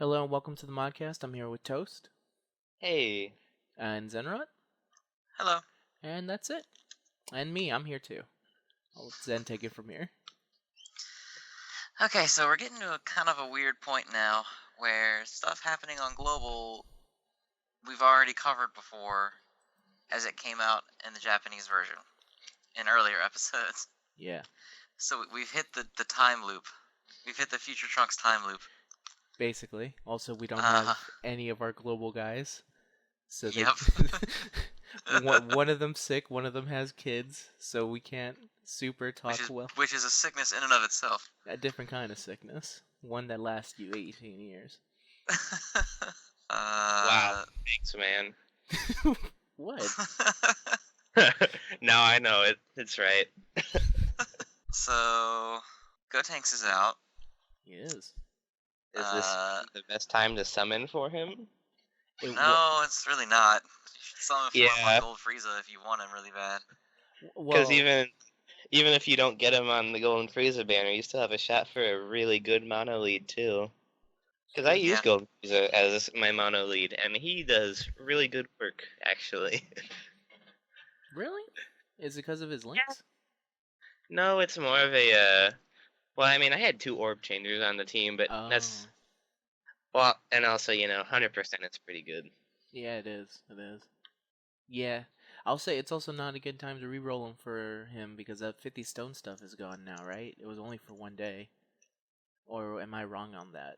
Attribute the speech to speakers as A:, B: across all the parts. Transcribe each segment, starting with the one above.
A: Hello and welcome to the Modcast. I'm here with Toast
B: Hey,
A: and Zenrot,
C: Hello.
A: and that's it. And me, I'm here too. I'll let Zen take it from here.
C: Okay, so we're getting to a kind of a weird point now where stuff happening on Global we've already covered before as it came out in the Japanese version in earlier episodes.
A: Yeah,
C: So we've hit the time loop. We've hit the Future Trunks time loop.
A: basically. Also, we don't
C: Uh-huh.
A: have any of our global guys. So they
C: Yep.
A: one of them's sick, one of them has kids, so we can't super talk well.
C: Which is a sickness in and of itself.
A: A different kind of sickness. One that lasts you 18 years.
B: wow, thanks, man.
A: What?
B: Now I know it. It's right.
C: So, Gotenks is out.
A: He is.
B: Is this the best time to summon for him?
C: No, it's really not. You should summon for him
B: Yeah.
C: on Gold Frieza if you want him really bad.
B: Because
A: Well,
B: even if you don't get him on the Golden Frieza banner, you still have a shot for a really good mono lead too. Because I use
C: Yeah.
B: Golden Frieza as my mono lead, and he does really good work, actually.
A: really? Is it because of his links?
B: No, it's more of a. Well, I mean, I had 2 orb changers on the team, but that's. Well, and also, 100% it's pretty good.
A: Yeah, it is. It is. Yeah, I'll say it's also not a good time to re-roll him for him because that 50 stone stuff is gone now, right? It was only for one day. Or am I wrong on that?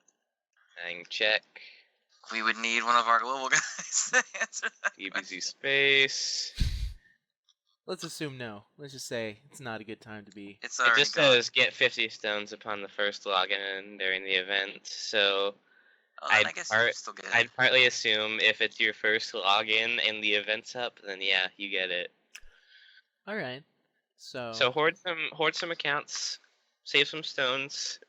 B: I can check.
C: We would need one of our global guys to answer that
B: EBZ
C: question.
B: space.
A: Let's assume no. Let's just say it's not a good time to be.
C: It's
B: It
C: already
B: just
C: gone.
B: says get 50 stones upon the first login during the event, so
C: Oh, then I guess you can still get it.
B: I'd partly assume if it's your first login and the event's up, then yeah, you get it.
A: Alright. So
B: hoard some accounts, save some stones.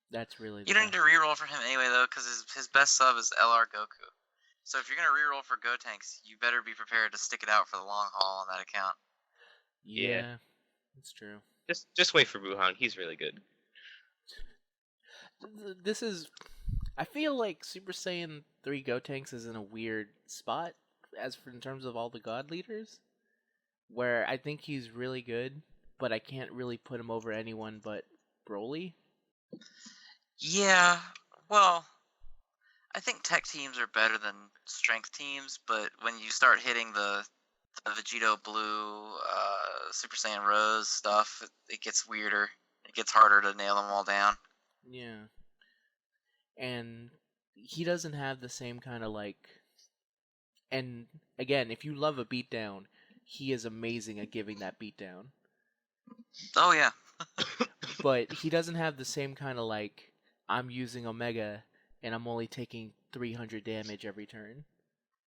A: that's really the
C: You don't need
A: best.
C: to reroll for him anyway, though, because his best sub is LR Goku. So if you're going to reroll for Gotenks, you better be prepared to stick it out for the long haul on that account.
A: Yeah, that's true.
B: Just wait for Buhan, he's really good.
A: This is... I feel like Super Saiyan 3 Gotenks is in a weird spot in terms of all the god leaders, where I think he's really good, but I can't really put him over anyone but Broly.
C: Yeah, well, I think tech teams are better than strength teams, but when you start hitting the Vegito Blue, Super Saiyan Rose stuff, it gets weirder. It gets harder to nail them all down.
A: Yeah. And he doesn't have the same kind of like... And again, if you love a beatdown, he is amazing at giving that beatdown.
C: Oh, yeah.
A: But he doesn't have the same kind of like, I'm using Omega and I'm only taking 300 damage every turn.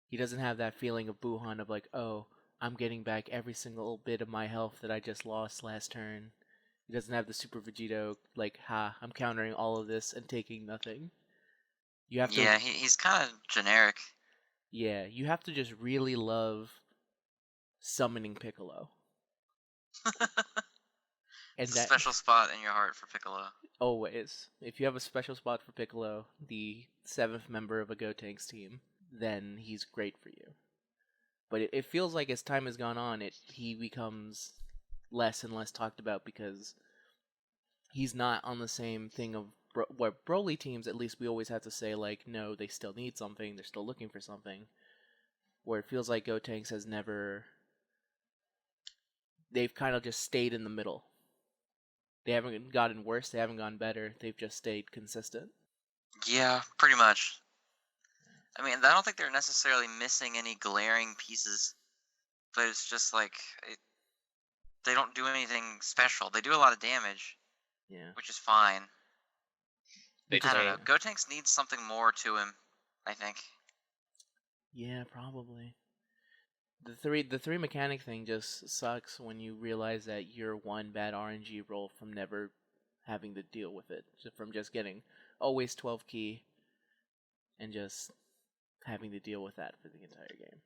A: He doesn't have that feeling of Buhan of like, oh, I'm getting back every single bit of my health that I just lost last turn. He doesn't have the Super Vegito, like, I'm countering all of this and taking nothing. You have to...
C: Yeah, he's kind of generic.
A: Yeah, you have to just really love summoning Piccolo.
C: It's a special spot in your heart for Piccolo.
A: Always. If you have a special spot for Piccolo, the 7th member of a Gotenks team, then he's great for you. But it feels like as time has gone on, he becomes less and less talked about because he's not on the same thing of where Broly teams, at least we always have to say, like, no, they still need something, they're still looking for something. Where it feels like Gotenks has never... They've kind of just stayed in the middle. They haven't gotten worse, they haven't gotten better, they've just stayed consistent.
C: Yeah, pretty much. I mean, I don't think they're necessarily missing any glaring pieces, but it's just like, they don't do anything special. They do a lot of damage, which is fine. I don't know. Gotenks needs something more to him, I think.
A: Yeah, probably. The three mechanic thing just sucks when you realize that you're one bad RNG roll from never having to deal with it. From just getting always 12 key and just having to deal with that for the entire game.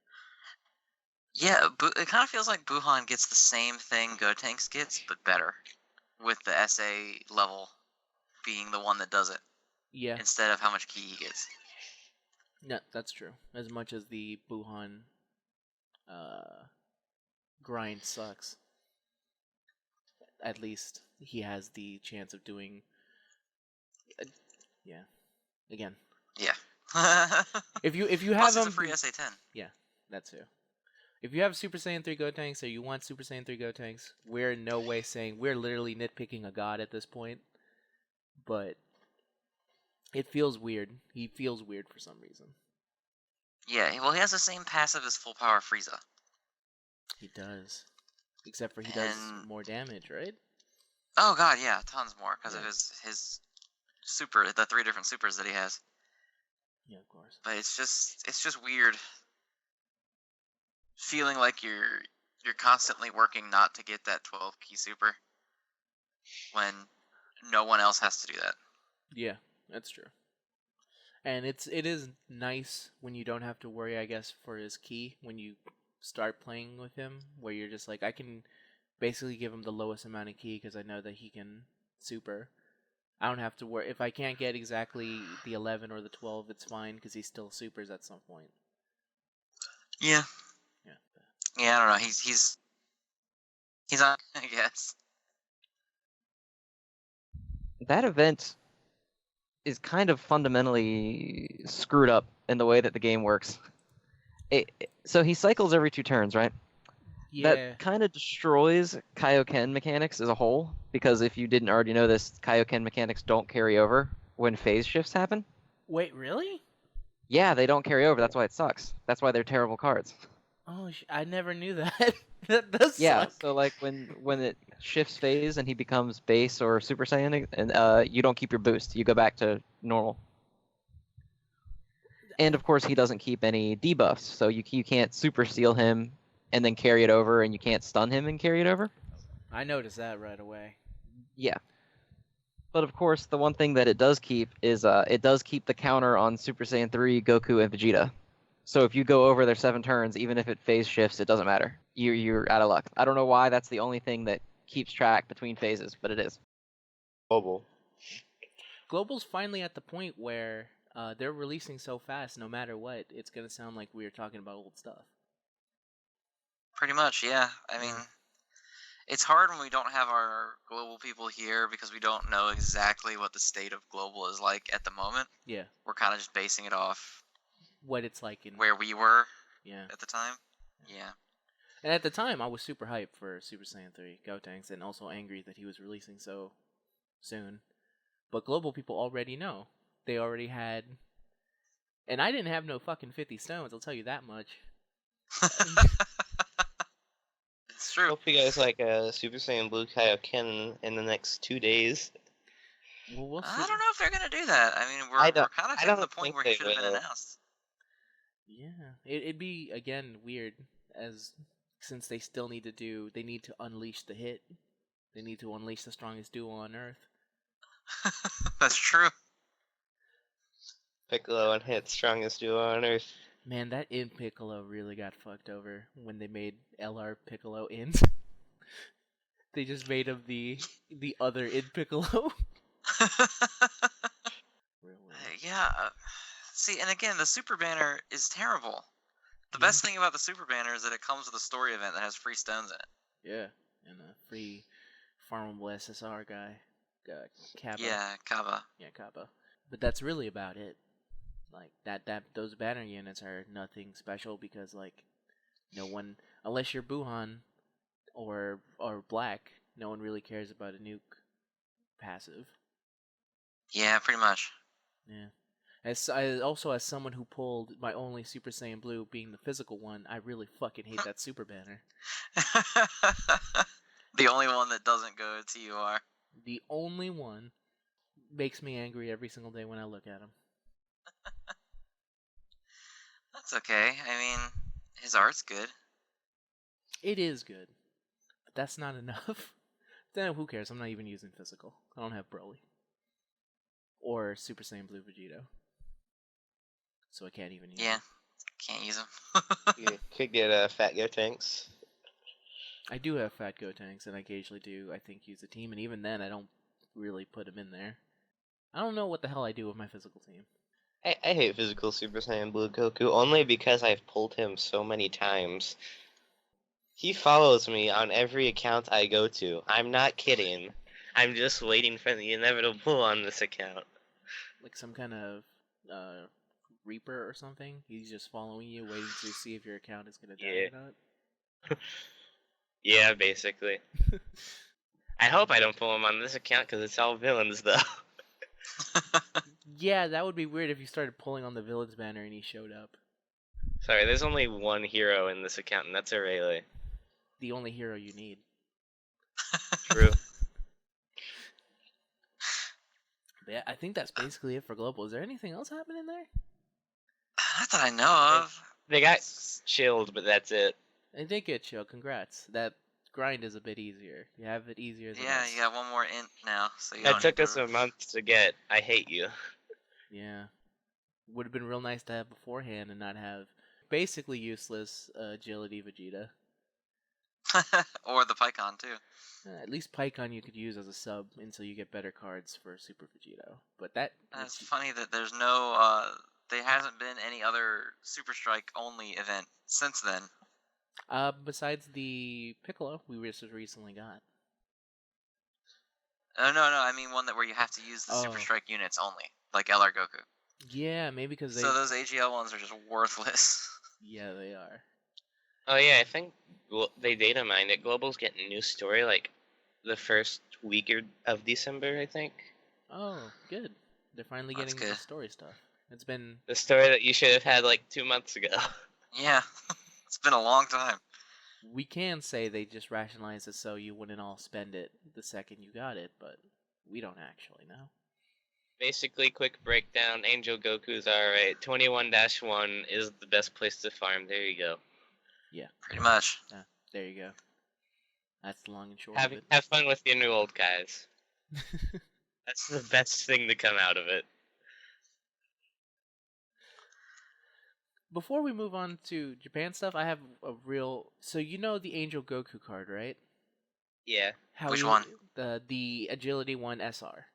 C: Yeah, it kind of feels like Buhan gets the same thing Gotenks gets, but better, with the SA level being the one that does it.
A: Yeah.
C: Instead of how much ki he gets.
A: No, that's true. As much as the Buhan grind sucks, at least he has the chance of doing. Yeah. Again.
C: Yeah.
A: if you have
C: Plus, it's
A: him,
C: a free SA10.
A: Yeah, that's it. If you have Super Saiyan 3 Gotenks or you want Super Saiyan 3 Gotenks, we're in no way saying we're literally nitpicking a god at this point. But it feels weird. He feels weird for some reason.
C: Yeah, well, he has the same passive as full power Frieza.
A: He does. Except for he does more damage, right?
C: Oh god, yeah, tons more because of his super, the 3 different supers that he has.
A: Yeah, of course.
C: But it's just weird feeling like you're constantly working not to get that 12 key super when no one else has to do that.
A: Yeah, that's true. And it is nice when you don't have to worry, I guess, for his key when you start playing with him, where you're just like, I can basically give him the lowest amount of key because I know that he can super. I don't have to worry. If I can't get exactly the 11 or the 12, it's fine because he still supers at some point.
C: Yeah.
A: Yeah.
C: Yeah, I don't know. He's on, I guess.
D: That event is kind of fundamentally screwed up in the way that the game works. So he cycles every 2 turns, right?
A: Yeah.
D: That kind of destroys Kaioken mechanics as a whole, because if you didn't already know this, Kaioken mechanics don't carry over when phase shifts happen.
A: Wait, really?
D: Yeah, they don't carry over. That's why it sucks. That's why they're terrible cards.
A: Oh, I never knew that. That does suck.
D: So like when it shifts phase and he becomes base or Super Saiyan, and you don't keep your boost. You go back to normal. And of course, he doesn't keep any debuffs, so you can't super seal him and then carry it over, and you can't stun him and carry it over.
A: I noticed that right away.
D: Yeah. But of course, the one thing that it does keep is it does keep the counter on Super Saiyan 3, Goku, and Vegeta. So if you go over their 7 turns, even if it phase shifts, it doesn't matter. You're out of luck. I don't know why that's the only thing that keeps track between phases, but it is.
A: Global's finally at the point where they're releasing so fast, no matter what, it's going to sound like we are talking about old stuff.
C: Pretty much, yeah. I mean, it's hard when we don't have our global people here because we don't know exactly what the state of global is like at the moment.
A: Yeah.
C: We're kind of just basing it off
A: what it's like in
C: where we were at the time. Yeah.
A: And at the time, I was super hyped for Super Saiyan 3 Gotenks and also angry that he was releasing so soon. But global people already know. They already had... And I didn't have no fucking 50 stones, I'll tell you that much.
C: It's true.
B: Hope you guys like Super Saiyan Blue Kaioken in the next 2 days.
A: Well, we'll see.
C: I don't know if they're going to do that. I mean, we're kind of at the point where he should have been announced.
A: Yeah. It'd be, again, weird since they still need to they need to unleash the hit. They need to unleash the strongest duo on Earth.
C: That's true.
B: Piccolo and Hit, strongest duo on Earth.
A: Man, that Int Piccolo really got fucked over when they made LR Piccolo Int. They just made him the other Int Piccolo.
C: Yeah. See, and again, the Super Banner is terrible. The best thing about the Super Banner is that it comes with a story event that has free stones in it.
A: Yeah, and a free farmable SSR guy. Kaba.
C: Yeah, Kaba.
A: Yeah, Kaba. But that's really about it. Like, those banner units are nothing special because, like, no one, unless you're Buhan or Black, no one really cares about a nuke passive.
C: Yeah, pretty much.
A: Yeah. As someone who pulled my only Super Saiyan Blue being the physical one, I really fucking hate that super banner.
C: The only one that doesn't go to TUR.
A: The only one makes me angry every single day when I look at him.
C: That's okay. I mean, his art's good.
A: It is good. But that's not enough. Then who cares? I'm not even using physical. I don't have Broly. Or Super Saiyan Blue Vegito. So I can't even use him.
C: Can't use him.
B: You could get Fat Gotenks.
A: I do have Fat Gotenks, and I occasionally do, I think, use a team, and even then I don't really put him in there. I don't know what the hell I do with my physical team.
B: I hate physical Super Saiyan Blue Goku only because I've pulled him so many times. He follows me on every account I go to. I'm not kidding. I'm just waiting for the inevitable pull on this account.
A: Like some kind of Reaper or something? He's just following you, waiting to see if your account is gonna die or not?
B: Yeah, basically. I hope I don't pull him on this account because it's all villains, though.
A: Yeah, that would be weird if you started pulling on the villains banner and he showed up.
B: Sorry, there's only one hero in this account, and that's Arale.
A: The only hero you need.
B: True.
A: But yeah, I think that's basically it for Global. Is there anything else happening there?
C: Not that I know of.
B: They got chilled, but that's it.
A: They did get chill. Congrats. That grind is a bit easier. You have it easier than
C: Yeah,
A: us.
C: you got one more int now, so you
B: That
C: don't
B: took
C: need
B: us a month to get. I hate you.
A: Yeah. Would have been real nice to have beforehand and not have basically useless agility Vegeta.
C: Or the Pycon, too.
A: At least Pycon you could use as a sub until you get better cards for Super Vegito. But
C: It's funny that there's no, there hasn't been any other Super Strike only event since then.
A: Besides the Piccolo we just recently got.
C: No, I mean one where you have to use the Super Strike units only, like LR Goku.
A: Yeah, maybe because they...
C: So those AGL ones are just worthless.
A: Yeah, they are.
B: Oh yeah, I think they data mined it. Global's getting a new story like the first week of December, I think.
A: Oh, good. They're finally getting the story stuff. It's been...
B: The story that you should have had like 2 months ago.
C: Yeah, it's been a long time.
A: We can say they just rationalized it so you wouldn't all spend it the second you got it, but we don't actually know.
B: Basically, quick breakdown, Angel Goku's alright. 21-1 is the best place to farm. There you go.
A: Yeah.
C: Pretty much.
A: Yeah, there you go. That's the long and short of it.
B: Have fun with your new old guys. That's the best thing to come out of it.
A: Before we move on to Japan stuff, I have a real... So you know the Angel Goku card, right?
B: Yeah.
C: Which one?
A: The Agility 1 SR.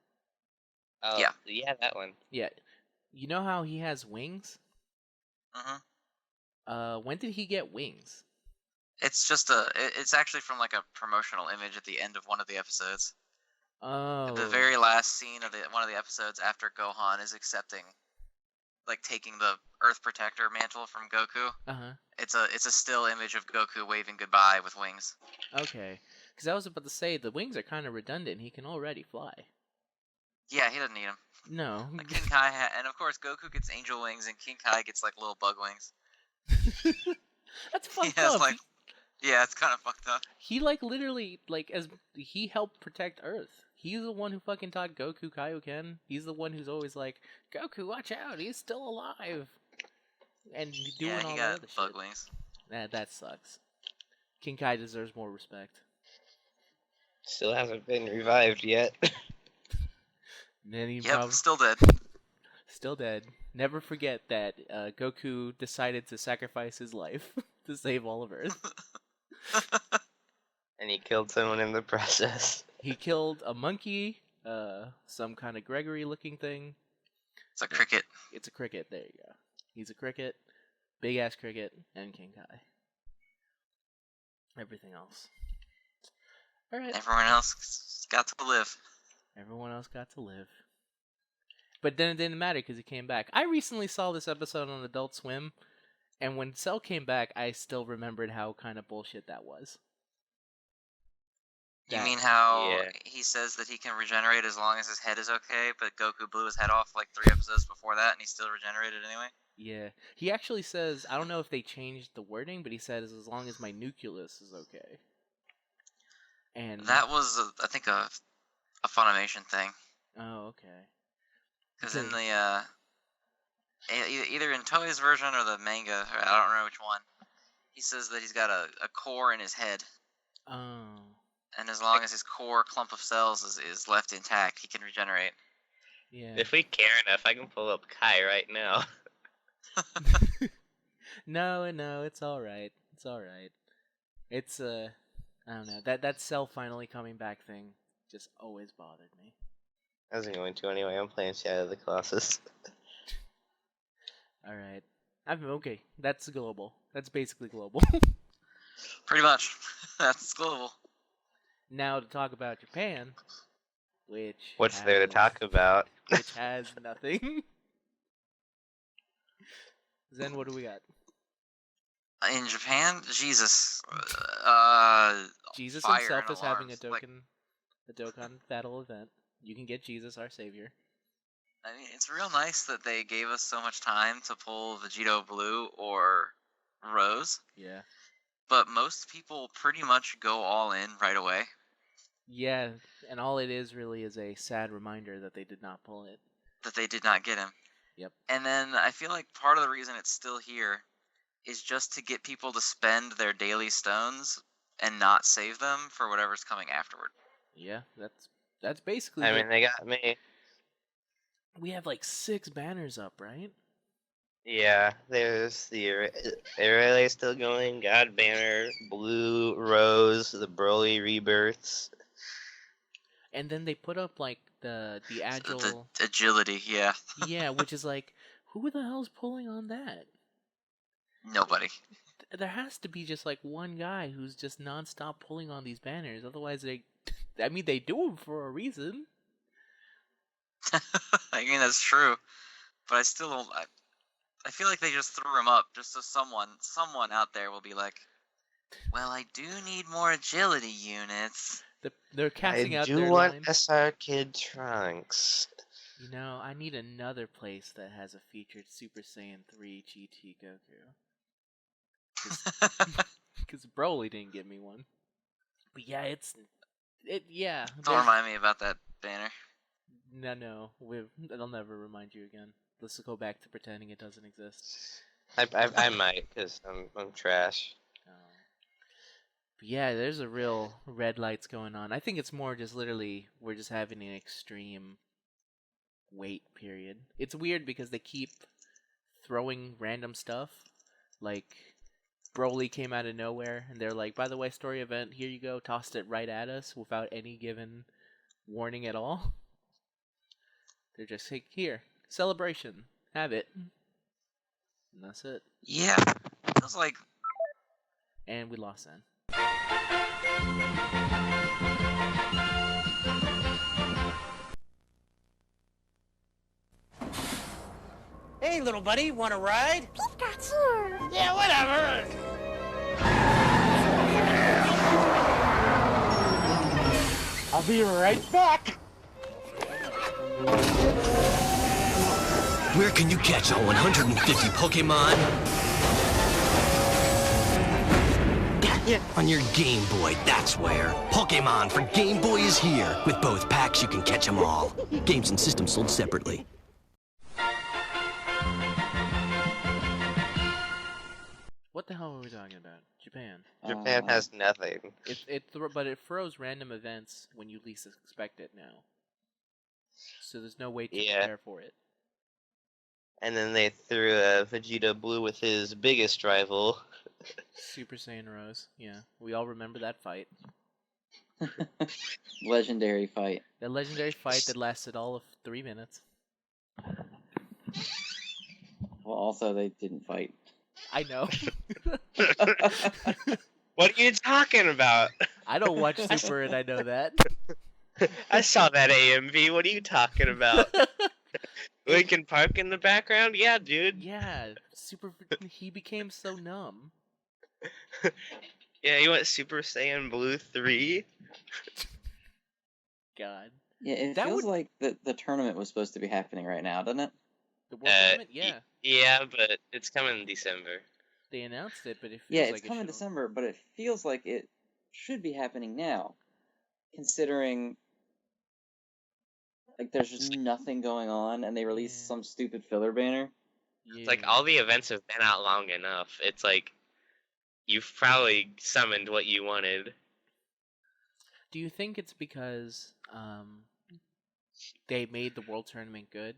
B: Oh, yeah, that one.
A: Yeah. You know how he has wings? When did he get wings?
C: It's just it's actually from like a promotional image at the end of one of the episodes.
A: Oh.
C: The very last scene of one of the episodes after Gohan is taking the Earth Protector mantle from Goku. It's a still image of Goku waving goodbye with wings.
A: Okay. Because I was about to say, the wings are kind of redundant. He can already fly.
C: Yeah, he doesn't need them.
A: No.
C: Like King Kai, and of course Goku gets angel wings, and King Kai gets like little bug wings.
A: That's fucked up.
C: Yeah, it's kind of fucked up.
A: He literally as he helped protect Earth. He's the one who fucking taught Goku Kaioken. He's the one who's always like, Goku, watch out, he's still alive. And doing all that other
C: bug
A: shit.
C: Wings.
A: That sucks. King Kai deserves more respect.
B: Still hasn't been revived yet.
C: Still dead.
A: Still dead. Never forget that Goku decided to sacrifice his life to save all of Earth.
B: And he killed someone in the process.
A: He killed a monkey, some kind of Gregory-looking thing.
C: It's a cricket.
A: It's a cricket. There you go. He's a cricket, big ass cricket, and King Kai. Everything else. All right.
C: Everyone else got to live.
A: Everyone else got to live. But then it didn't matter because he came back. I recently saw this episode on Adult Swim, and when Cell came back, I still remembered how kind of bullshit that was.
C: You mean how he says that he can regenerate as long as his head is okay, but Goku blew his head off like 3 episodes before that, and he still regenerated anyway?
A: Yeah. He actually says, I don't know if they changed the wording, but he says, as long as my nucleus is okay. And
C: that was, I think, a Funimation thing.
A: Oh, okay.
C: Because in the, either in Toei's version or the manga, I don't know which one, he says that he's got a core in his head.
A: Oh.
C: And as long as his core clump of cells is left intact, he can regenerate.
A: Yeah.
B: If we care enough, I can pull up Kai right now.
A: No, it's alright. It's alright. It's, I don't know, that Cell finally coming back thing just always bothered me.
B: I wasn't going to anyway. I'm playing Shadow of the Colossus.
A: All right. Okay. That's global. That's basically global.
C: Pretty much. That's global.
A: Now to talk about Japan, which
B: What's there to
A: has-
B: talk about?
A: Which has nothing. Zen, what do we got?
C: In Japan, Jesus.
A: Jesus
C: Fire
A: himself
C: and
A: is having a
C: alarms,
A: Dokkan battle event. You can get Jesus, our savior.
C: I mean, it's real nice that they gave us so much time to pull Vegito Blue or Rose,
A: Yeah.
C: but most people pretty much go all in right away.
A: Yeah, and all it is really is a sad reminder that they did not pull it.
C: That they did not get him.
A: Yep.
C: And then I feel like part of the reason it's still here is just to get people to spend their daily stones and not save them for whatever's coming afterward.
A: Yeah, that's basically.
B: I mean, they got me.
A: We have like 6 banners up, right?
B: Yeah, there's the Arale still going, God Banner, Blue, Rose, the Broly rebirths.
A: And then they put up like the agile.
C: The agility, yeah.
A: Yeah, which is like, who the hell's pulling on that?
C: Nobody.
A: There has to be just like one guy who's just nonstop pulling on these banners. Otherwise, I mean, they do them for a reason.
C: I mean, that's true. But I still don't. I feel like they just threw him up just so someone out there will be like, well, I do need more agility units.
A: They're casting
B: I
A: out
B: do
A: their
B: want
A: line.
B: SR Kid Trunks.
A: You know, I need another place that has a featured Super Saiyan 3 GT Goku. Because Broly didn't give me one. But yeah, yeah.
C: Don't remind me about that banner.
A: No, I'll never remind you again. Let's go back to pretending it doesn't exist.
B: I might, because I'm trash.
A: But yeah, there's a real red lights going on. I think it's more just literally we're just having an extreme wait period. It's weird because they keep throwing random stuff. Like, Broly came out of nowhere, and they're like, by the way, story event, here you go, tossed it right at us without any given warning at all. They're just like, here, celebration, have it. And that's it.
C: Yeah. It was like,
A: And we lost then.
E: Hey, little buddy, want a ride?
F: Pikachu!
E: Yeah, whatever. I'll be right back.
G: Where can you catch all 150 Pokemon? On your Game Boy, that's where. Pokemon for Game Boy is here. With both packs, you can catch them all. Games and systems sold separately.
A: What the hell are we talking about? Japan.
B: Japan has nothing.
A: But it throws random events when you least expect it now. So there's no way to
B: Yeah.
A: prepare for it.
B: And then they threw Vegeta Blue with his biggest rival.
A: Super Saiyan Rose. Yeah, we all remember that fight.
H: Legendary fight.
A: That legendary fight that lasted all of 3 minutes.
H: Well, also they didn't fight.
A: I know.
B: What are you talking about?
A: I don't watch Super and I know that.
B: I saw that AMV. What are you talking about? Linkin Park in the background? Yeah, dude.
A: Yeah, he became so numb.
B: Yeah, you went Super Saiyan Blue 3?
A: God.
H: Yeah, it
A: That
H: feels
A: would-
H: like the tournament was supposed to be happening right now, doesn't it?
A: The World Tournament? Yeah.
B: Yeah, but it's coming in December.
A: They announced it, but it feels
H: Yeah,
A: like
H: it's coming
A: it
H: December, but it feels like it should be happening now, considering like there's just nothing going on, and they released
A: Yeah.
H: some stupid filler banner.
A: Yeah.
B: It's like all the events have been out long enough. It's like you've probably summoned what you wanted.
A: Do you think it's because they made the World Tournament good,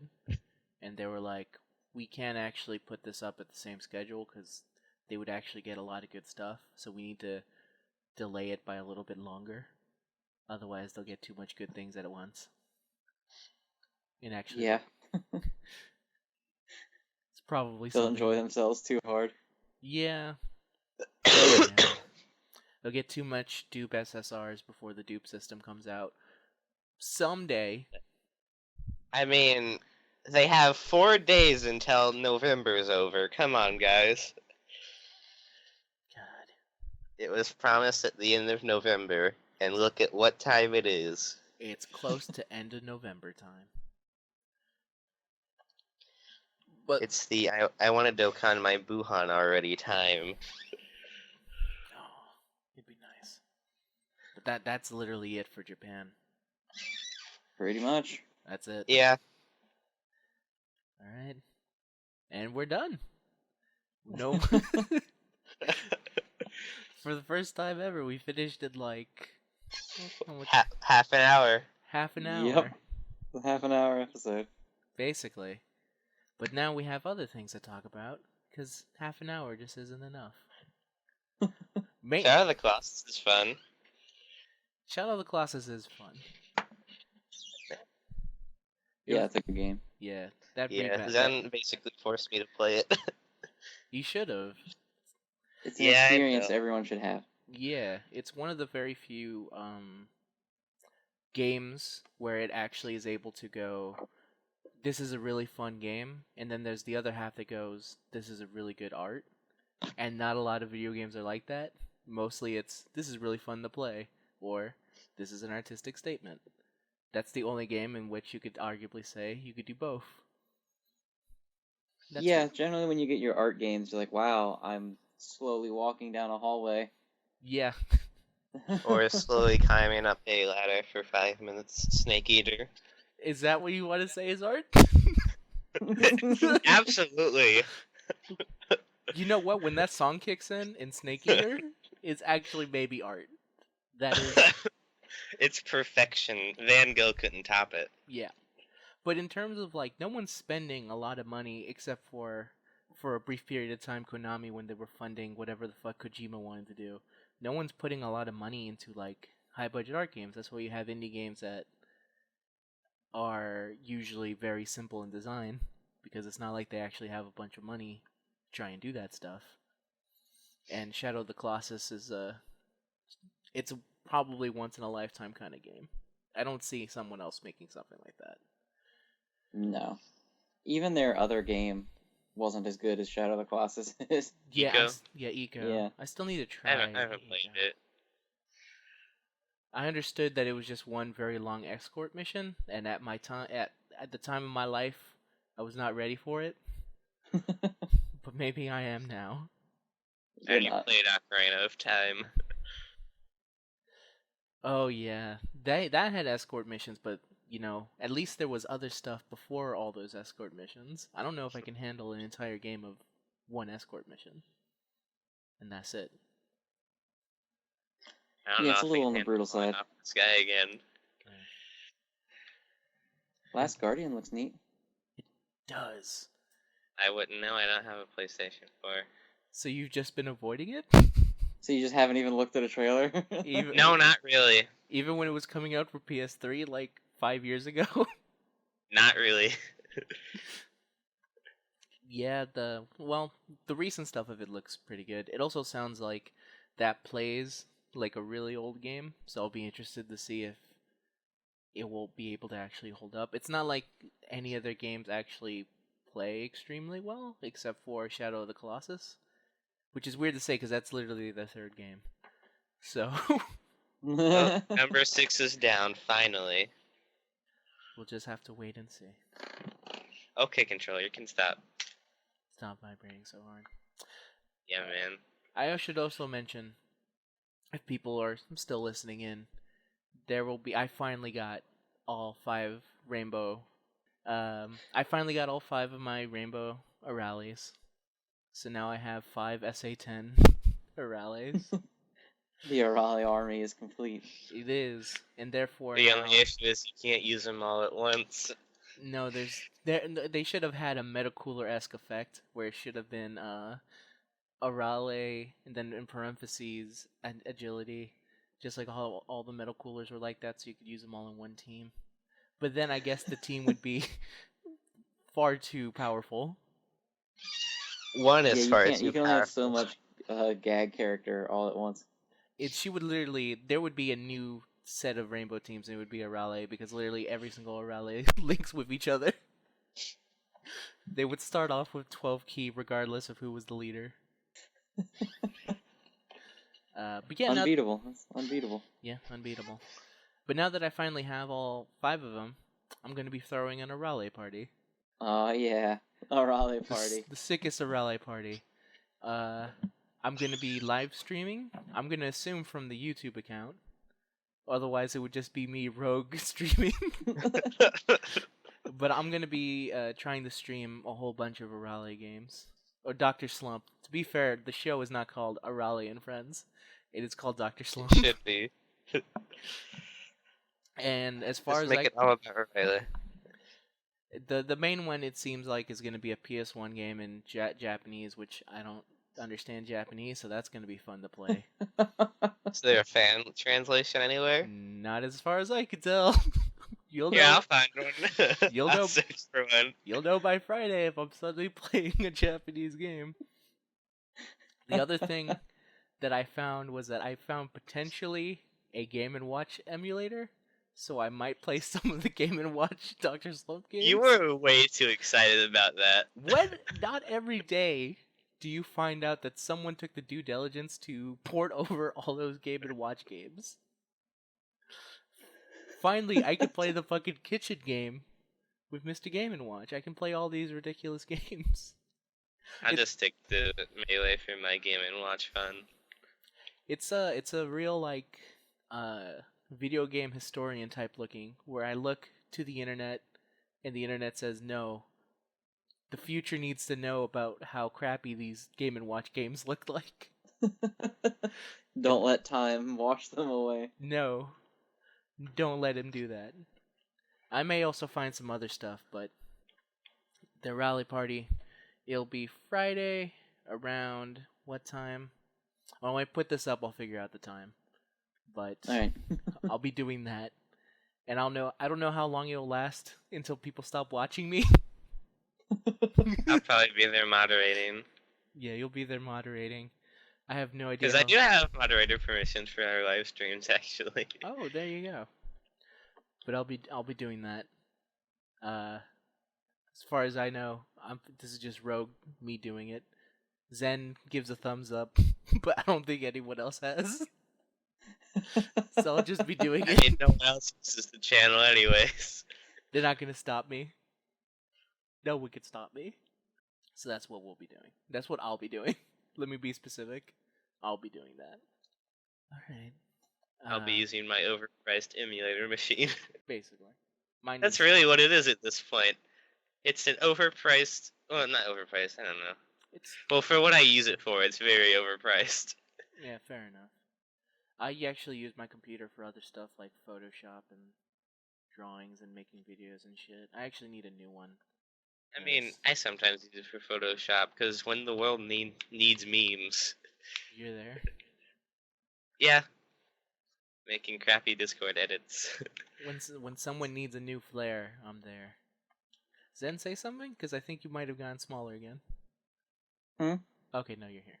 A: and they were like, we can't actually put this up at the same schedule because they would actually get a lot of good stuff, so we need to delay it by a little bit longer. Otherwise, they'll get too much good things at once. And actually,
H: Yeah.
A: it's probably
H: They'll
A: something.
H: enjoy themselves too hard.
A: Yeah. Yeah. They'll get too much dupe SSRs before the dupe system comes out. Someday.
B: I mean, they have 4 days until November's over. Come on, guys.
A: God.
B: It was promised at the end of November, and look at what time it is.
A: It's close to end of November time. But
B: It's the I want to Dokkan my Buhan already time.
A: oh, it'd be nice. But that's literally it for Japan.
H: Pretty much.
A: That's it.
B: Yeah.
A: Alright. And we're done. No. For the first time ever, we finished in like
B: Half an hour.
A: half an hour.
H: Yep. A half an hour episode.
A: Basically. But now we have other things to talk about, because half an hour just isn't enough.
B: Shadow of the Colossus is fun.
A: Shadow of the Colossus is fun.
H: Yeah, it's a good game.
A: Yeah, that
B: Yeah, Zen basically forced me to play it.
A: You should have.
H: It's an
B: Yeah, I
H: experience
B: know.
H: everyone should have.
A: Yeah, it's one of the very few games where it actually is able to go, this is a really fun game, and then there's the other half that goes, this is a really good art. And not a lot of video games are like that. Mostly it's, this is really fun to play, or this is an artistic statement. That's the only game in which you could arguably say you could do both. That's
H: Yeah,
A: it.
H: generally when you get your art games, you're like, wow, I'm slowly walking down a hallway.
A: Yeah.
B: Or slowly climbing up a ladder for 5 minutes. Snake Eater.
A: Is that what you want to say is art?
B: Absolutely.
A: You know what? When that song kicks in Snake Eater, it's actually maybe art. That is,
B: It's perfection. Van Gogh couldn't top it.
A: yeah. But in terms of like, no one's spending a lot of money except for a brief period of time, Konami, when they were funding whatever the fuck Kojima wanted to do. No one's putting a lot of money into like high budget art games. That's why you have indie games that are usually very simple in design, because it's not like they actually have a bunch of money to try and do that stuff. And Shadow of the Colossus is it's probably once in a lifetime kind of game. I don't see someone else making something like that.
H: No. Even their other game wasn't as good as Shadow of the Colossus is.
A: Yeah,
B: Eco?
A: Eco.
H: Yeah.
A: I still need to try.
B: I haven't played
A: Eco.
B: it.
A: I understood that it was just one very long escort mission, and at the time of my life, I was not ready for it. But maybe I am now.
B: I already played Ocarina of Time.
A: Oh yeah, that had escort missions, but you know, at least there was other stuff before all those escort missions. I don't know if I can handle an entire game of one escort mission, and that's it.
B: I don't
H: Yeah,
B: know
H: it's a
B: if
H: little
B: I
H: on the
B: can
H: brutal
B: handle going
H: side.
B: up this guy again.
H: Last Guardian looks neat.
A: Does.
B: I wouldn't know. I don't have a PlayStation 4.
A: So you've just been avoiding it?
H: So you just haven't even looked at a trailer?
A: Even,
B: No, not really.
A: Even when it was coming out for PS3 like 5 years ago?
B: Not really.
A: Yeah, the recent stuff of it looks pretty good. It also sounds like that plays like a really old game, so I'll be interested to see if it will be able to actually hold up. It's not like any other games actually play extremely well, except for Shadow of the Colossus, which is weird to say because that's literally the third game. So
B: Well, number 6 is down, finally.
A: we'll just have to wait and see.
B: Okay, controller, you can stop.
A: Stop vibrating so hard.
B: Yeah, man.
A: I should also mention, if people are still listening in, I finally got all 5 rainbow. I finally got all 5 of my rainbow Arales. So now I have 5 SA10 Arales.
H: The Arale army is complete.
A: It is, and therefore
B: The
A: now,
B: only issue is you can't use them all at once.
A: no, they should have had a Metacooler-esque effect where it should have been Arale and then in parentheses and agility, just like all the Metacoolers were like that, so you could use them all in one team. But then I guess the team would be far too powerful.
B: One
H: Yeah,
B: is
H: you
B: far
H: can't.
B: too
H: You can only have so
B: powerful.
H: much gag character all at once.
A: She would literally, there would be a new set of rainbow teams, and it would be Arale, because literally every single Arale links with each other. They would start off with 12 key regardless of who was the leader. But yeah,
H: Unbeatable. That's unbeatable.
A: yeah, unbeatable. But now that I finally have all 5 of them, I'm going to be throwing an Arale party.
H: Oh yeah, Arale party.
A: The sickest Arale party. I'm going to be live streaming. I'm going to assume from the YouTube account. Otherwise, it would just be me rogue streaming. But I'm going to be trying to stream a whole bunch of Arale games. Or Dr. Slump. To be fair, the show is not called Arale and Friends. It is called Dr. Slump.
B: Should be.
A: And as far
B: Just
A: as
B: make it all about Riley.
A: the main one, it seems like, is going to be a PS1 game in Japanese, which I don't understand Japanese, so that's going to be fun to play.
B: Is there a fan translation anywhere?
A: Not as far as I could tell. You'll know.
B: Yeah, I'll find one.
A: You'll
B: I'll
A: know.
B: search for one.
A: You'll know by Friday if I'm suddenly playing a Japanese game. The other thing that I found was that I found potentially a Game & Watch emulator, so I might play some of the Game & Watch Dr. Slump games.
B: You were way too excited about that.
A: When not every day do you find out that someone took the due diligence to port over all those Game & Watch games. Finally, I can play the fucking kitchen game with Mr. Game & Watch. I can play all these ridiculous games.
B: I'll just stick to Melee for my Game & Watch fun.
A: It's a real like video game historian type looking, where I look to the internet and the internet says no. The future needs to know about how crappy these Game & Watch games look like.
H: Don't let time wash them away.
A: No. Don't let him do that. I may also find some other stuff, but the rally party, it'll be Friday around what time? When I put this up, I'll figure out the time. But
H: Alright.
A: I'll be doing that. And I don't know how long it'll last until people stop watching me.
B: I'll probably be there moderating.
A: Yeah, you'll be there moderating. I have no idea.
B: Because I do have moderator permissions for our live streams, actually.
A: Oh, there you go. But I'll be doing that. As far as I know, this is just rogue me doing it. Zen gives a thumbs up, but I don't think anyone else has. So I'll just be doing
B: I
A: it.
B: mean, no one else uses the channel anyways.
A: They're not gonna stop me. No one can stop me. So that's what we'll be doing. That's what I'll be doing. Let me be specific. I'll be doing that. Alright.
B: I'll be using my overpriced emulator machine.
A: Basically. Mine
B: That's
A: is-
B: really what it is at this point. It's an overpriced... Well, not overpriced, I don't know.
A: It's
B: Well, for what I use it for, it's very overpriced.
A: yeah, fair enough. I actually use my computer for other stuff like Photoshop and drawings and making videos and shit. I actually need a new one.
B: I mean,
A: Yes.
B: I sometimes use it for Photoshop, because when the world needs memes...
A: You're there.
B: Yeah. Making crappy Discord edits.
A: When someone needs a new flare, I'm there. Zen, say something? Because I think you might have gone smaller again. Okay, no, you're here.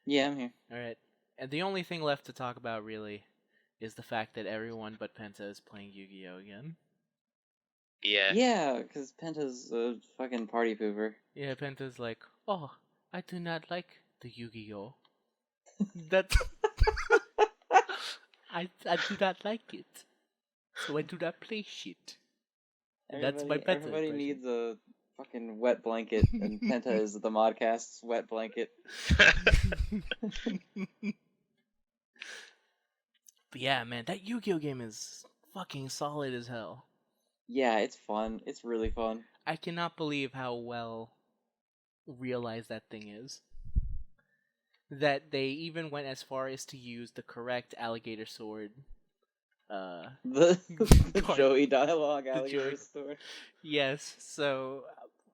H: Yeah, I'm here.
A: Alright. And the only thing left to talk about, really, is the fact that everyone but Penta is playing Yu-Gi-Oh! Again.
B: Yeah.
H: Yeah, because Penta's a fucking party pooper.
A: Yeah, Penta's like, oh, I do not like the Yu-Gi-Oh! That's... I do not like it. So I do not play shit. And that's my Penta
H: Everybody
A: impression.
H: needs a fucking wet blanket, and Penta is the Modcast's wet blanket.
A: But yeah, man, that Yu-Gi-Oh! Game is fucking solid as hell.
H: Yeah, it's fun. It's really fun.
A: I cannot believe how well realized that thing is. That they even went as far as to use the correct alligator sword.
H: The
A: Card-
H: Joey dialogue
A: the
H: alligator
A: Joey-
H: store.
A: Yes, so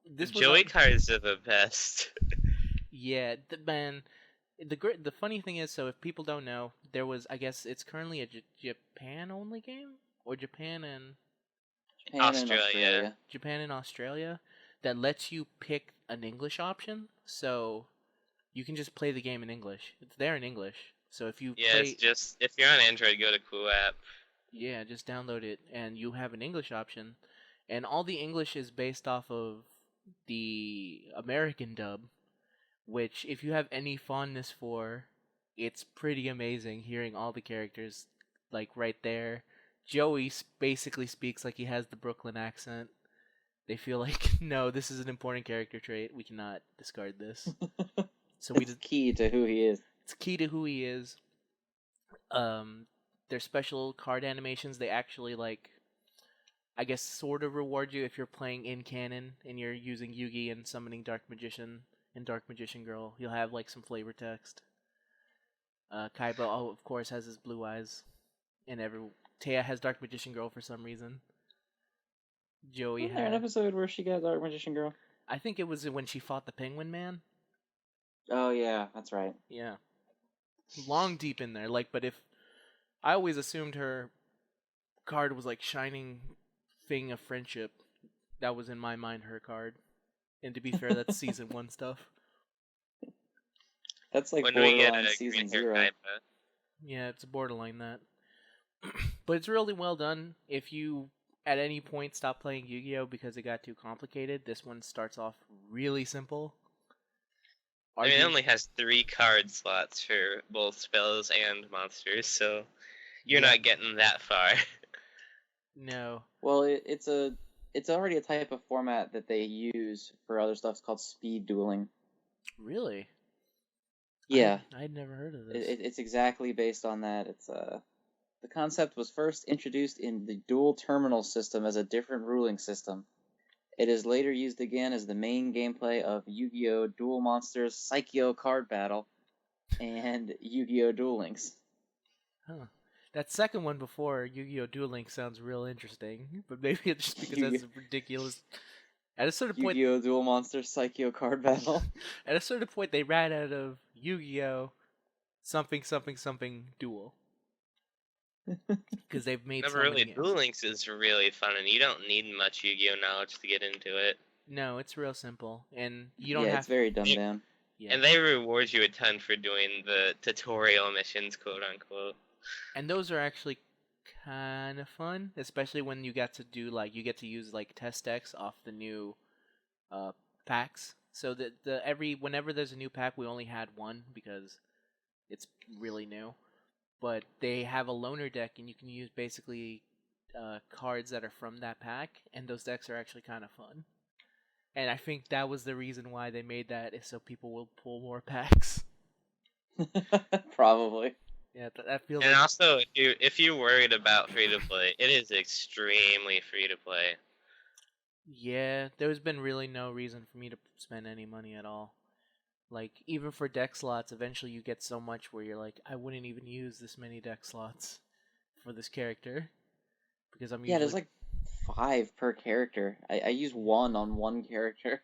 A: this was
B: Joey cards are the best.
A: yeah, man. The funny thing is, so if people don't know, there was, I guess it's currently a Japan only game, or Japan and
H: Japan and
B: Australia.
H: Australia.
A: Japan and Australia, that lets you pick an English option, so you can just play the game in English. It's there in English. So if you
B: Yeah,
A: play,
B: it's just if you're on Android, go to Cool App.
A: yeah, just download it and you have an English option, and all the English is based off of the American dub, which if you have any fondness for, it's pretty amazing hearing all the characters like right there. Joey basically speaks like he has the Brooklyn accent. They feel like, no, this is an important character trait. We cannot discard this. So
H: It's key to who he is.
A: it's key to who he is. Their special card animations, they actually like, I guess, sort of reward you if you're playing in canon and you're using Yugi and summoning Dark Magician and Dark Magician Girl. You'll have like some flavor text. Kaiba, of course, has his blue eyes, and Taya has Dark Magician Girl for some reason. Joey
H: Wasn't there an
A: had,
H: episode where she got Dark Magician Girl?
A: I think it was when she fought the Penguin Man.
H: Oh yeah, that's right.
A: Yeah, long deep in there. Like, but if I always assumed her card was like Shining Thing of Friendship, that was in my mind her card. And to be fair, that's season 1 stuff.
H: That's like
B: When do we get
H: borderline
B: a
H: season
B: green hair
H: 0.
B: Kaiba?
A: Yeah, it's borderline that. But it's really well done. If you at any point stop playing Yu-Gi-Oh because it got too complicated, this one starts off really simple.
B: I mean, it only has 3 card slots for both spells and monsters, so you're
A: Yeah.
B: not getting that far.
A: No.
H: Well, it's already a type of format that they use for other stuff. It's called speed dueling.
A: Really?
H: Yeah,
A: I'd never heard of this.
H: it's exactly based on that. It's the concept was first introduced in the dual terminal system as a different ruling system. It is later used again as the main gameplay of Yu-Gi-Oh! Duel Monsters Psycho Card Battle and Yu-Gi-Oh! Duel Links.
A: Huh. That second one before Yu-Gi-Oh! Duel Links sounds real interesting, but maybe it's just because that's ridiculous. At a certain point,
H: Yu-Gi-Oh! Duel Monsters Psycho Card Battle.
A: at a certain point, they ran out of Yu-Gi-Oh! Something something something duel because they've made
B: Never
A: so
B: really.
A: many games.
B: Duel Links is really fun, and you don't need much Yu-Gi-Oh knowledge to get into it.
A: No, it's real simple, and you don't
H: Yeah,
A: have.
H: it's very dumbed down.
A: Yeah.
B: And they reward you a ton for doing the tutorial missions, quote unquote.
A: And those are actually kind of fun, especially when you get to do like you get to use like test decks off the new packs. So that whenever there's a new pack, we only had one because it's really new. But they have a loaner deck, and you can use basically cards that are from that pack, and those decks are actually kind of fun. And I think that was the reason why they made that, is so people will pull more packs.
H: Probably.
A: Yeah, that feels
B: And
A: like.
B: also, if you're worried about free to play, it is extremely free to play.
A: Yeah, there's been really no reason for me to spend any money at all. Like, even for deck slots, eventually you get so much where you're like, I wouldn't even use this many deck slots for this character. Because I'm
H: Yeah,
A: usually...
H: there's like 5 per character. I use 1 on 1 character.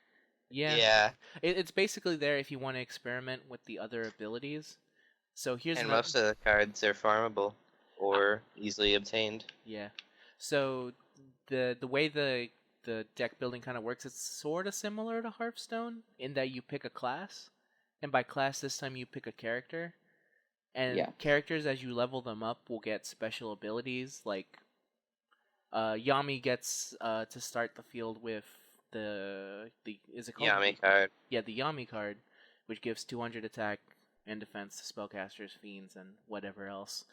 A: Yeah. It's basically there if you want to experiment with the other abilities. So here's
B: And
A: another...
B: most of the cards are farmable or easily obtained.
A: Yeah. So the way the deck building kind of works, it's sort of similar to Hearthstone in that you pick a class, and by class this time you pick a character, and characters as you level them up will get special abilities. Like Yami gets to start the field with the is it called
B: Yami card?
A: Yeah, the Yami card, which gives 200 attack and defense to spellcasters, fiends, and whatever else.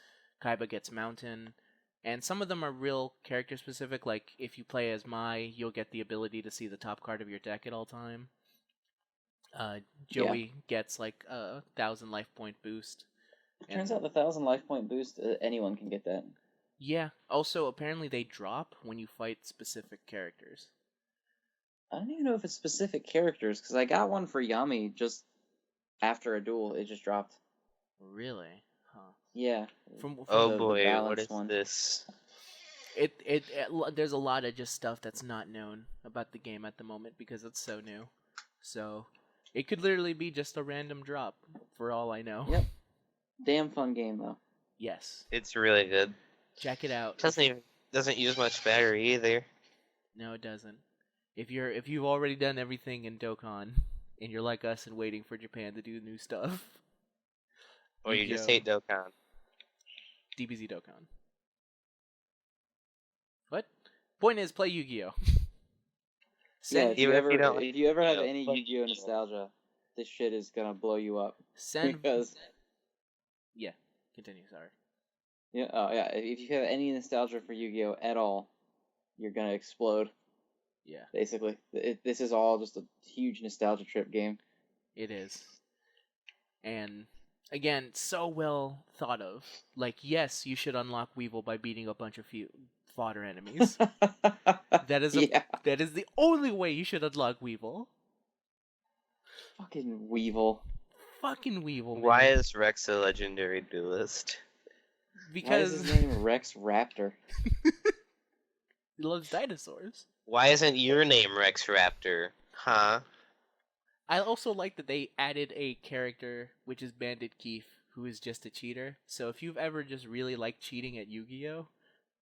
A: Kaiba gets Mountain. And some of them are real character specific, like if you play as Mai, you'll get the ability to see the top card of your deck at all time. Joey gets like a 1,000 life point boost.
H: It turns out the 1,000 life point boost, anyone can get that.
A: Yeah, also apparently they drop when you fight specific characters.
H: I don't even know if it's specific characters, because I got one for Yami just after a duel. It just dropped.
A: Really? Huh.
H: Yeah.
A: From
B: Oh
H: the
B: boy, what
H: balanced
B: is
H: one.
B: this?
A: There's a lot of just stuff that's not known about the game at the moment because it's so new. So it could literally be just a random drop for all I know.
H: Yep. Damn fun game though.
A: Yes.
B: It's really good.
A: Check it out.
B: Doesn't use much battery either.
A: No, it doesn't. If you've already done everything in Dokkan, and you're like us and waiting for Japan to do new stuff,
B: Or you just
A: Yu-Gi-Oh!
B: hate Dokkan.
A: DBZ Dokkan. What? Point is, play Yu-Gi-Oh.
H: Yeah,
A: Send
H: if you
B: Even if
H: ever
B: you don't like
H: if you ever have
B: Yu-Gi-Oh,
H: any
B: play
H: Yu-Gi-Oh
B: Yu-Gi-Oh.
H: nostalgia, this shit is gonna blow you up.
A: send
H: Because
A: yeah. Continue. Sorry.
H: yeah, oh yeah, if you have any nostalgia for Yu-Gi-Oh at all, you're gonna explode.
A: Yeah,
H: Basically, this is all just a huge nostalgia trip game.
A: it is. And again, so well thought of. Like, yes, you should unlock Weevil by beating a bunch of fodder enemies. That is
H: yeah,
A: that is the only way you should unlock Weevil.
H: fucking Weevil.
A: Fucking Weevil, man.
B: Why is Rex a legendary duelist?
H: Why is
A: Because
H: his name Rex Raptor?
A: he loves dinosaurs.
B: Why isn't your name Rex Raptor? Huh?
A: I also like that they added a character, which is Bandit Keith, who is just a cheater. So if you've ever just really liked cheating at Yu-Gi-Oh,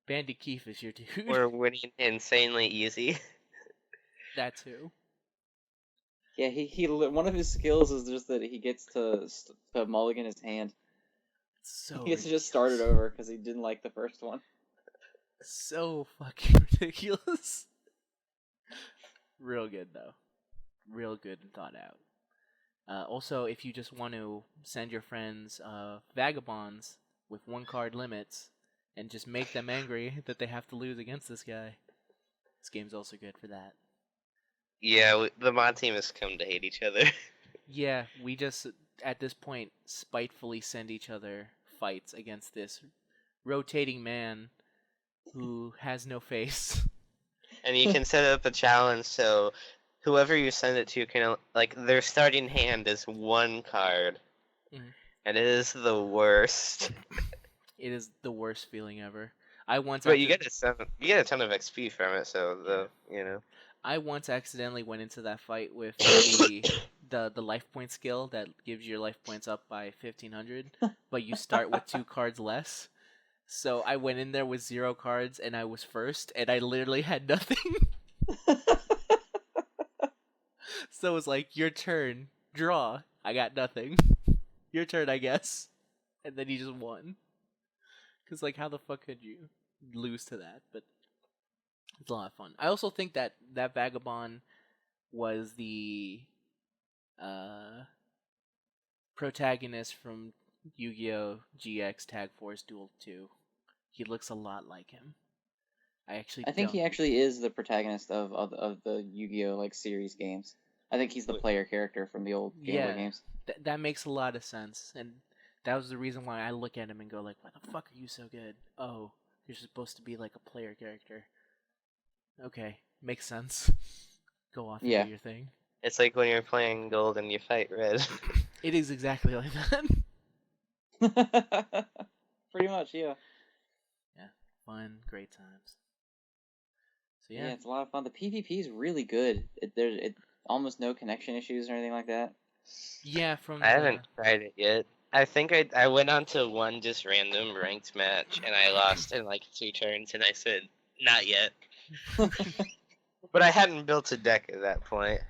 A: Bandit Keith is your dude.
B: Or winning insanely easy?
A: That too.
H: Yeah, he one of his skills is just that he gets to mulligan his hand.
A: So
H: He gets to just start it over because he didn't like the first one.
A: So fucking ridiculous. Real good though. Real good and thought out. Also, if you just want to send your friends vagabonds with 1-card limits and just make them angry that they have to lose against this guy, this game's also good for that.
B: Yeah, the mod team has come to hate each other.
A: Yeah, we just at this point spitefully send each other fights against this rotating man who has no face.
B: And you can set up a challenge so whoever you send it to can, like, their starting hand is 1 card.
A: Mhm.
B: And it is the worst.
A: It is the worst feeling ever. I once
B: But you
A: acci-
B: get a ton of XP from it, so
A: I once accidentally went into that fight with the life point skill that gives your life points up by 1500, but you start with 2 cards less. So I went in there with 0 cards and I was first and I literally had nothing. So it was like, your turn, draw. I got nothing. Your turn, I guess. And then he just won. Cause like, how the fuck could you lose to that? But it's a lot of fun. I also think that Vagabond was the protagonist from Yu-Gi-Oh! GX Tag Force Duel 2. He looks a lot like him. I think
H: he actually is the protagonist of the Yu-Gi-Oh! Like series games. I think he's the player character from the old Game Boy games.
A: That makes a lot of sense, and that was the reason why I look at him and go like, "Why the fuck are you so good?" Oh, you're supposed to be like a player character. Okay, makes sense. Go off and do your thing.
B: It's like when you're playing gold and you fight red.
A: It is exactly like that.
H: Pretty much, yeah.
A: Yeah, fun, great times. So
H: Yeah, it's a lot of fun. The PvP is really good. There's almost no connection issues or anything like that.
A: Yeah,
B: I haven't tried it yet. I think I went on to one just random ranked match and I lost in like 2 turns and I said, not yet. But I hadn't built a deck at that point.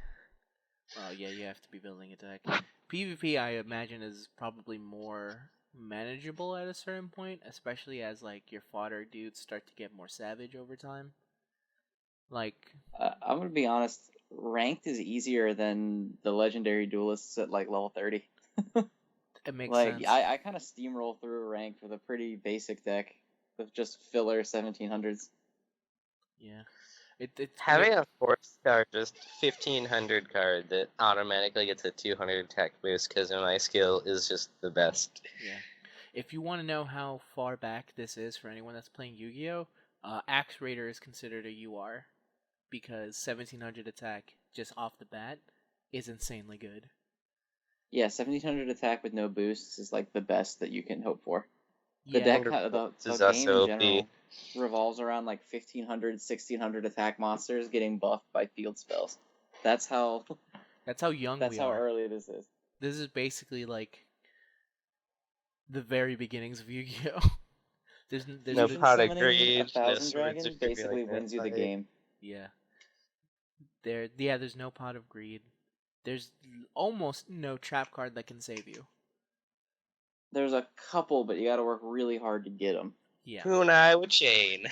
A: Oh yeah, you have to be building a deck. PvP, I imagine, is probably more manageable at a certain point, especially as like your fodder dudes start to get more savage over time. Like,
H: I'm gonna be honest. Ranked is easier than the legendary duelists at like level 30.
A: it makes
H: Like
A: sense.
H: I kind of steamroll through ranked with a pretty basic deck with just filler 1700s.
A: Yeah.
B: Having a 4-star just 1500 card that automatically gets a 200 attack boost because of my skill is just the best.
A: Yeah. If you want to know how far back this is for anyone that's playing Yu-Gi-Oh, Axe Raider is considered a UR because 1700 attack just off the bat is insanely good.
H: Yeah, 1700 attack with no boosts is like the best that you can hope for. The
A: Yeah.
H: deck, the game in general revolves around like 1500, 1600 attack monsters getting buffed by field spells. That's how
A: young
H: That's
A: we
H: how
A: are.
H: early this is.
A: This is basically like the very beginnings of Yu-Gi-Oh. there's
B: no
H: Even
B: product
H: summoning
B: grade,
H: a
B: no
H: thousand
B: swords or
H: dragon
B: something
H: basically
B: like that.
H: wins you the game.
A: Yeah. There's no Pot of Greed. There's almost no trap card that can save you.
H: There's a couple, but you gotta work really hard to get them.
A: Yeah.
B: Kunai with chain.